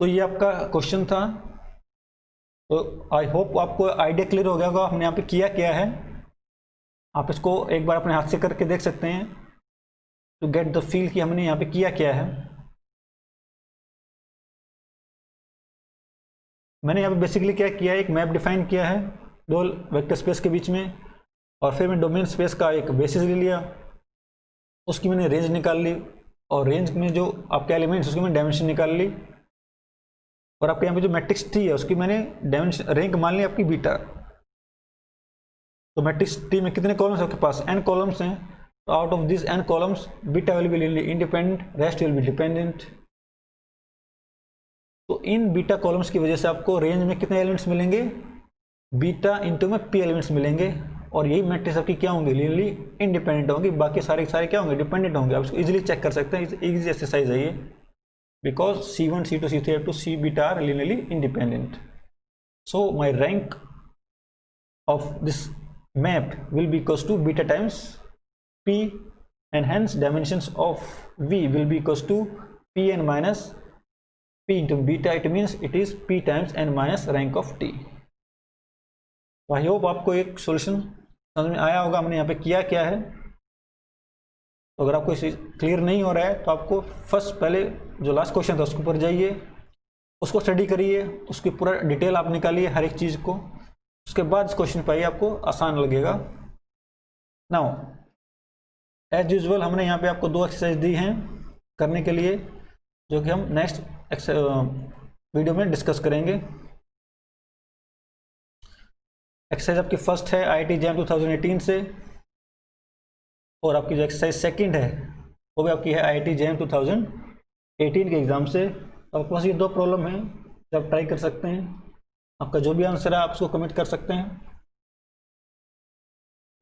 तो ये आपका question था। तो I hope आपको idea clear हो गया होगा हमने यहाँ पे किया क्या है। आप इसको एक बार अपने हाथ से करके देख सकते हैं टू गेट द फील कि हमने यहाँ पे किया क्या है। मैंने यहाँ पे बेसिकली क्या किया है, एक मैप डिफाइन किया है दो वेक्टर स्पेस के बीच में, और फिर मैं डोमेन स्पेस का एक बेसिस ले लिया, उसकी मैंने रेंज निकाल ली, और रेंज में जो आपके एलिमेंट्स उसकी मैंने डायमेंशन निकाल ली, और आपके यहाँ पे जो मैट्रिक्स टी है उसकी मैंने डायमेंशन रैंक मान ली आपकी बीटा। तो मैट्रिक्स टी में कितने कॉलम्स आपके पास, n कॉलम्स हैं। तो out of this n columns beta will be independent, rest will be dependent. तो इन बीटा कॉलम्स की वजह से आपको रेंज में कितने एलिमेंट्स मिलेंगे, बीटा इंटू में पी एलिमेंट्स मिलेंगे, और यही मैट्रिक्स आपकी क्या होंगे, लीनियरली इंडिपेंडेंट होंगे। बाकी सारे क्या होंगे, डिपेंडेंट होंगे। आप इसको इजीली चेक कर सकते हैं, इजी एक्सरसाइज है ये, because C1 C2 C3 up to C beta are linearly independent. So my rank of this map will be equals to beta times P, and hence dimensions of V will be equals to Pn minus P into beta. It means it is P times n minus rank of T. I hope आपको एक solution समझ में आया होगा हमने यहाँ पे किया क्या है। तो अगर आपको इसे क्लियर नहीं हो रहा है तो आपको फर्स्ट पहले जो लास्ट क्वेश्चन था उसके ऊपर जाइए, उसको स्टडी करिए, उसकी पूरा डिटेल आप निकालिए हर एक चीज़ को, उसके बाद इस क्वेश्चन पर आपको आसान लगेगा। नाउ एज यूजुअल हमने यहाँ पे आपको दो एक्सरसाइज दी हैं, करने के लिए, जो कि हम नेक्स्ट वीडियो में डिस्कस करेंगे। एक्सरसाइज आपकी फर्स्ट है IIT JAM 2018 से, और आपकी जो एक्सरसाइज सेकंड है वो भी आपकी है IIT JAM 2018 के एग्ज़ाम से। तो आपके पास ये 2 प्रॉब्लम हैं जो आप ट्राई कर सकते हैं। आपका जो भी आंसर है आप उसको कमेंट कर सकते हैं।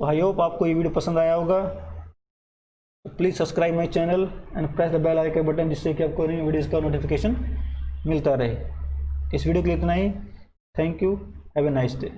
तो आई होप आपको ये वीडियो पसंद आया होगा। Please subscribe my channel and press the bell icon button, जिससे कि आपको नई वीडियोज़ का नोटिफिकेशन मिलता रहे। इस वीडियो के लिए इतना ही। Thank you. Have a nice day.